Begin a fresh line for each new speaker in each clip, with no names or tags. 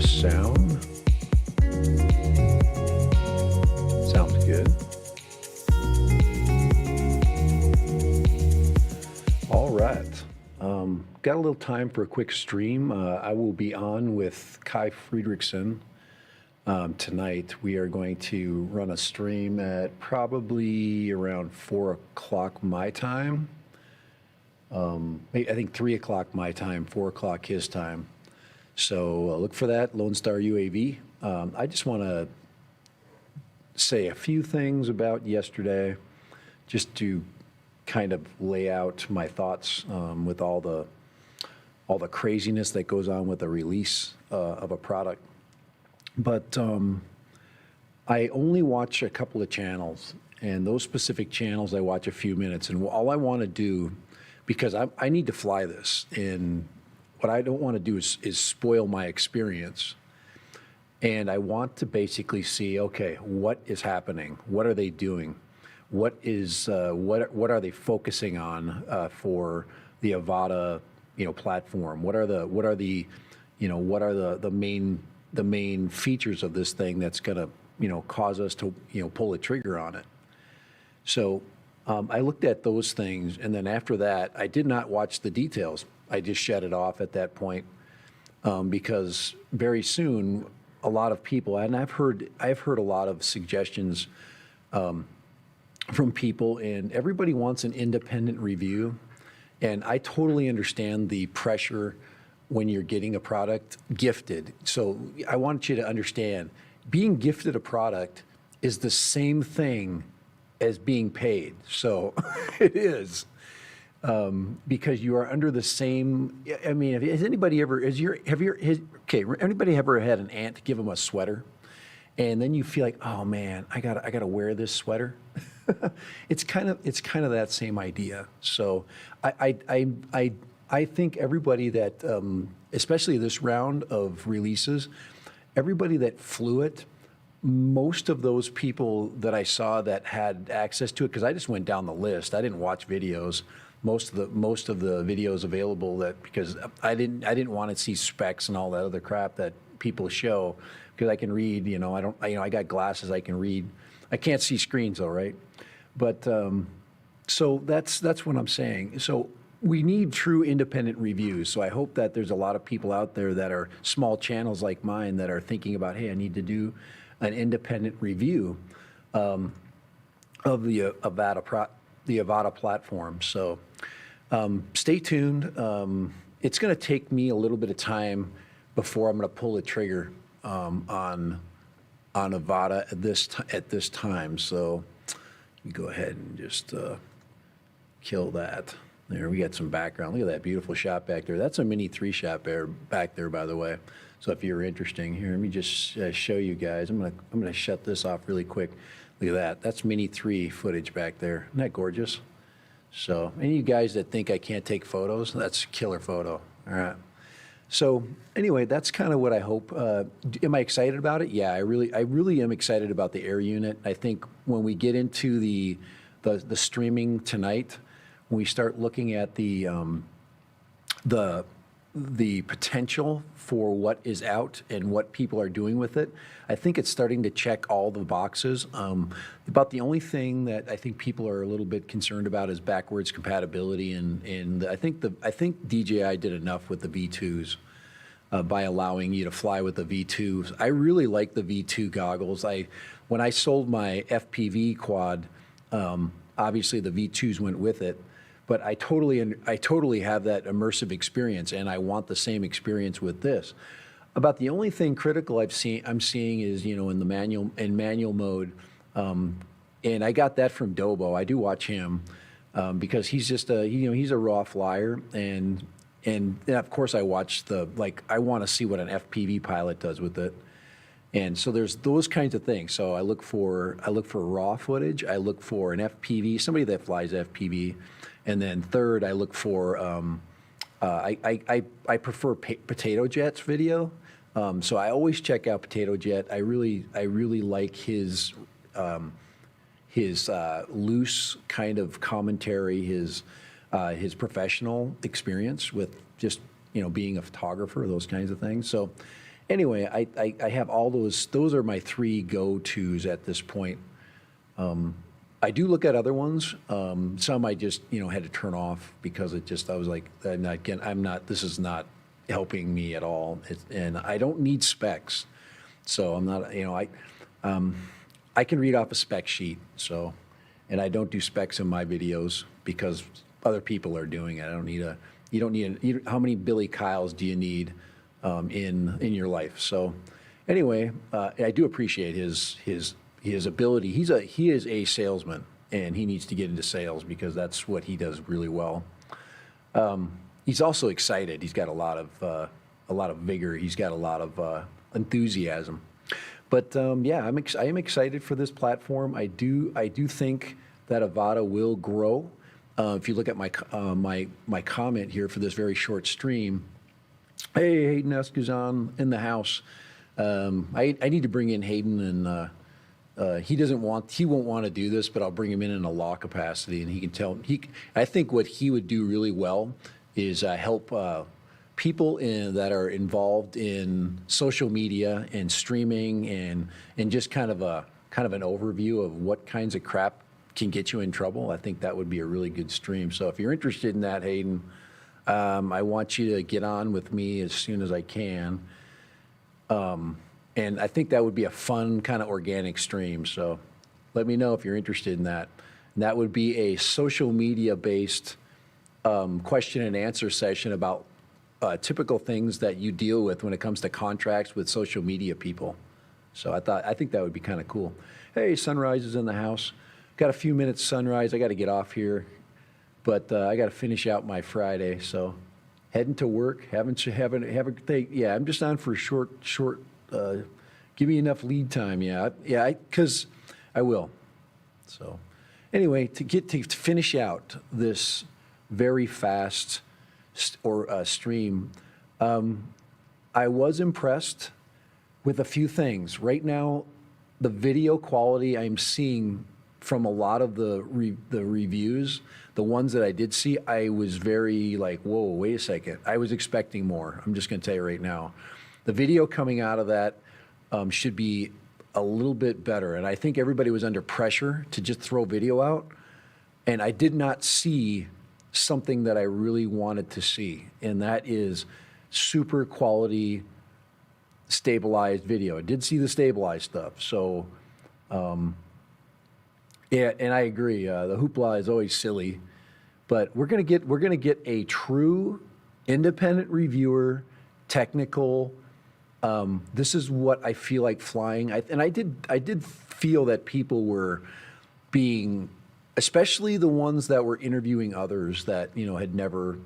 sound. Sounds good. All right. Got a little time for a quick stream. I will be on with Kai Friedrichsen tonight. We are going to run a stream at probably around 4 o'clock my time. I think 3 o'clock my time, 4 o'clock his time. So look for that, Lone Star UAV. I just want to say a few things about yesterday, just to kind of lay out my thoughts with all the craziness that goes on with the release of a product. But I only watch a couple of channels, and those specific channels I watch a few minutes, and all I want to do, because I need to fly this, and what I don't want to do is spoil my experience. And I want to basically see, okay, what is happening? What are they doing? What are they focusing on for the Avata, platform? What are the main features of this thing that's going to, cause us to, pull the trigger on it? So I looked at those things, and then after that, I did not watch the details. I just shut it off at that point because very soon, a lot of people, and I've heard a lot of suggestions from people, and everybody wants an independent review. And I totally understand the pressure when you're getting a product gifted. So I want you to understand, being gifted a product is the same thing as being paid. So it is. Because you are under the same. I mean, has anybody ever? Anybody ever had an aunt give them a sweater, and then you feel like, oh man, I gotta wear this sweater. It's kind of that same idea. So I think everybody that, especially this round of releases, everybody that flew it, most of those people that I saw that had access to it, because I just went down the list. I didn't watch videos. Most of the videos available, that because I didn't want to see specs and all that other crap that people show, because I can read. I got glasses. I can read. I can't see screens though, right? But so that's what I'm saying. So we need true independent reviews. So I hope that there's a lot of people out there that are small channels like mine that are thinking about, hey, I need to do an independent review of the Avata platform. So stay tuned. It's going to take me a little bit of time before I'm going to pull the trigger on Avata at this time. So you go ahead and just kill that. There, we got some background. Look at that beautiful shot back there. That's a Mini 3 shot back there, by the way. So if you're interested, here, let me just show you guys. I'm gonna shut this off really quick. Look at that. That's Mini 3 footage back there. Isn't that gorgeous? So any of you guys that think I can't take photos, that's a killer photo. All right. So anyway, that's kind of what I hope. Am I excited about it? Yeah, I really am excited about the air unit. I think when we get into the streaming tonight, when we start looking at the potential for what is out and what people are doing with it, I think it's starting to check all the boxes. About the only thing that I think people are a little bit concerned about is backwards compatibility, and I think DJI did enough with the V2s by allowing you to fly with the V2s. I really like the V2 goggles. When I sold my FPV quad, obviously the V2s went with it. But I totally have that immersive experience, and I want the same experience with this. About the only thing critical I'm seeing is, in the manual mode, and I got that from Dobo. I do watch him because he's just he's a raw flyer, and of course I watch I want to see what an FPV pilot does with it. And so there's those kinds of things. So I look for raw footage. I look for an FPV, somebody that flies FPV. And then third, I look for, I prefer Potato Jet's video. So I always check out Potato Jet. I really like his loose kind of commentary, his professional experience with just, being a photographer, those kinds of things. So anyway, I have all those are my three go-tos at this point. I do look at other ones. Some I just, had to turn off because I was like, this is not helping me at all. And I don't need specs. So I'm not, I can read off a spec sheet. So, and I don't do specs in my videos because other people are doing it. I don't need how many Billy Kyles do you need in your life? So anyway, I do appreciate his ability. He is a salesman, and he needs to get into sales because that's what he does really well. He's also excited. He's got a lot of vigor. He's got a lot of enthusiasm. But yeah, I am excited for this platform. I do think that Avata will grow. If you look at my comment here for this very short stream, hey, Hayden Eskuzan in the house. I need to bring in Hayden, and he won't want to do this, but I'll bring him in a law capacity, and he can tell. I think what he would do really well is help people that are involved in social media and streaming and just kind of an overview of what kinds of crap can get you in trouble. I think that would be a really good stream. So if you're interested in that, Hayden, I want you to get on with me as soon as I can. And I think that would be a fun kind of organic stream. So let me know if you're interested in that. And that would be a social media based question and answer session about typical things that you deal with when it comes to contracts with social media people. So I think that would be kind of cool. Hey, Sunrise is in the house. Got a few minutes, Sunrise. I got to get off here, but I got to finish out my Friday. So heading to work. Yeah, I'm just on for a short. Give me enough lead time. Because I will. So anyway, to finish out this very fast stream, I was impressed with a few things. Right now, the video quality I'm seeing from a lot of the reviews, the ones that I did see, I was very like, whoa, wait a second. I was expecting more. I'm just going to tell you right now. The video coming out of that should be a little bit better. And I think everybody was under pressure to just throw video out. And I did not see something that I really wanted to see. And that is super quality, stabilized video. I did see the stabilized stuff. So, yeah, and I agree. The hoopla is always silly, but we're gonna get a true independent reviewer, technical. This is what I feel like flying. I did feel that people were being, especially the ones that were interviewing others that had never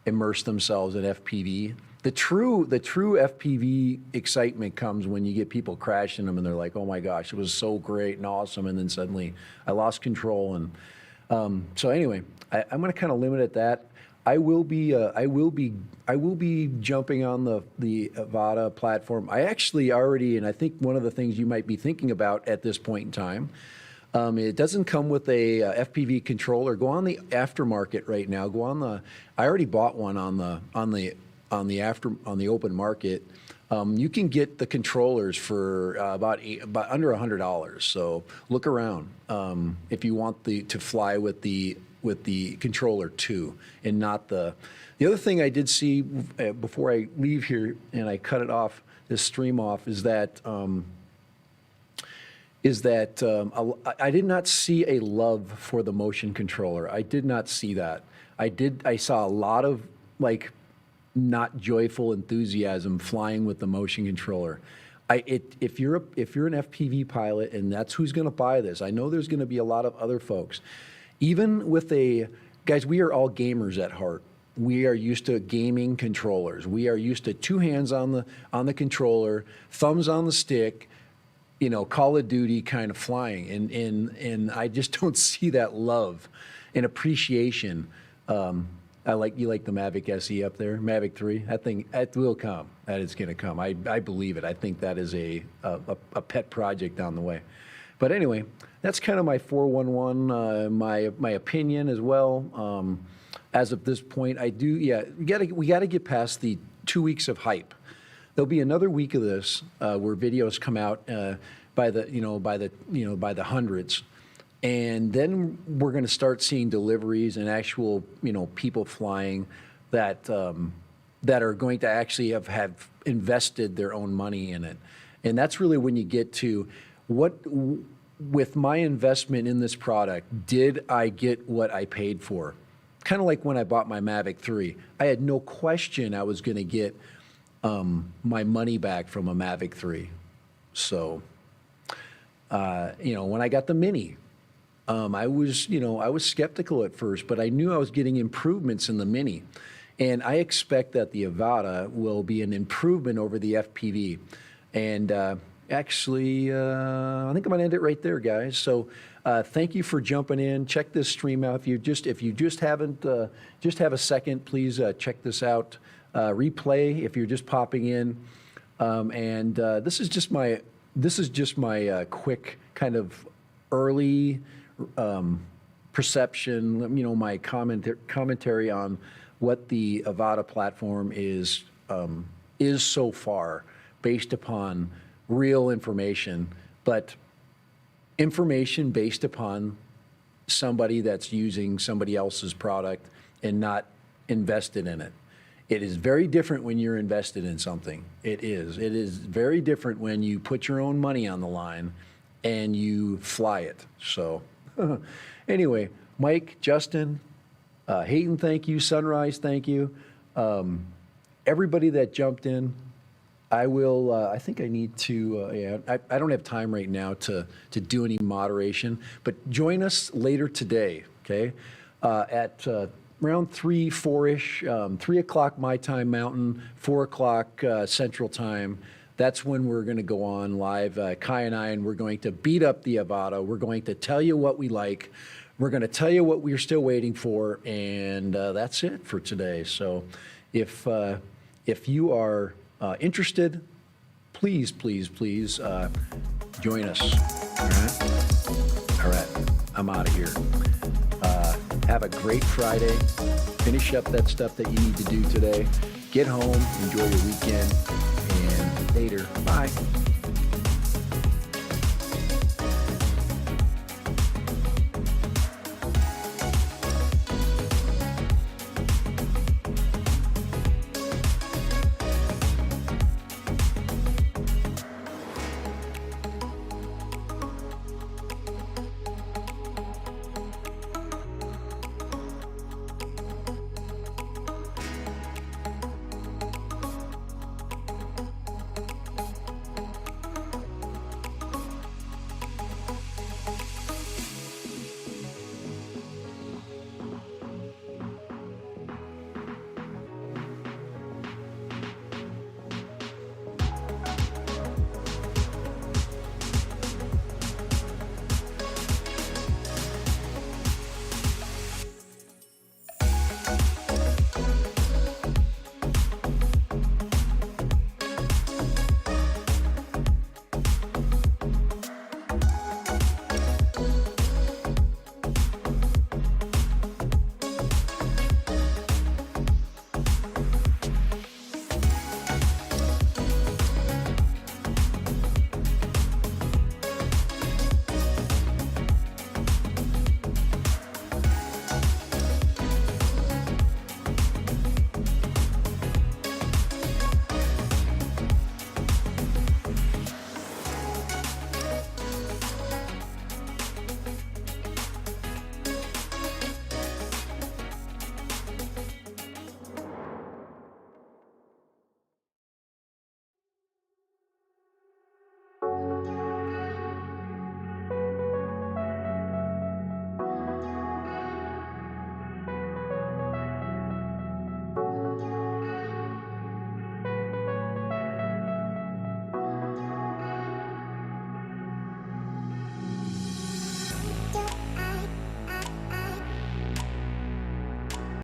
immersed themselves in FPV. The true FPV excitement comes when you get people crashing them and they're like, oh my gosh, it was so great and awesome, and then suddenly I lost control. And so anyway, I'm going to kind of limit at that. I will be jumping on the Avata platform. I actually already, and I think one of the things you might be thinking about at this point in time, it doesn't come with a FPV controller. Go on the aftermarket right now. I already bought one on the open market. You can get the controllers for about under $100. So look around if you want to fly with the controller too, and not the other thing I did see before I leave here, and I cut it off, this stream off, is that I did not see a love for the motion controller. I did not see that. I saw a lot of not joyful enthusiasm flying with the motion controller. If you're an FPV pilot and that's who's going to buy this, I know there's going to be a lot of other folks. Even with guys, we are all gamers at heart. We are used to gaming controllers. We are used to two hands on the controller, thumbs on the stick, Call of Duty kind of flying. And I just don't see that love and appreciation. You like the Mavic SE up there, Mavic 3. That thing, it will come. That is going to come. I believe it. I think that is a pet project on the way. But anyway, that's kind of my 411, my opinion as well. As of this point, we got to get past the 2 weeks of hype. there'll be another week of this where videos come out by the hundreds. And then we're going to start seeing deliveries and actual, people flying that that are going to actually have invested their own money in it. And that's really when you get to with my investment in this product, did I get what I paid for? Kind of like when I bought my Mavic 3. I had no question I was going to get my money back from a Mavic 3. So, when I got the Mini, I was skeptical at first, but I knew I was getting improvements in the Mini. And I expect that the Avata will be an improvement over the FPV. And actually, I think I'm going to end it right there, guys. So thank you for jumping in. Check this stream out. If you just haven't, just have a second, please check this out. Replay if you're just popping in. This is just my quick kind of early perception, my commentary on what the Avata platform is so far, based upon real information, but information based upon somebody that's using somebody else's product and not invested in it. It is very different when you're invested in something. It is. It is very different when you put your own money on the line and you fly it. So anyway, Mike, Justin, Hayden, thank you. Sunrise, thank you. Everybody that jumped in, I think I need to, I don't have time right now to do any moderation, but join us later today, okay? At around 3, 4-ish, 3 o'clock my time Mountain, 4 o'clock Central Time. That's when we're going to go on live, Kai and I, and we're going to beat up the Avata. We're going to tell you what we like. We're going to tell you what we're still waiting for, and that's it for today. So if you are interested, please join us. All right, I'm out of here. Have a great Friday. Finish up that stuff that you need to do today. Get home, enjoy your weekend, and later. Bye.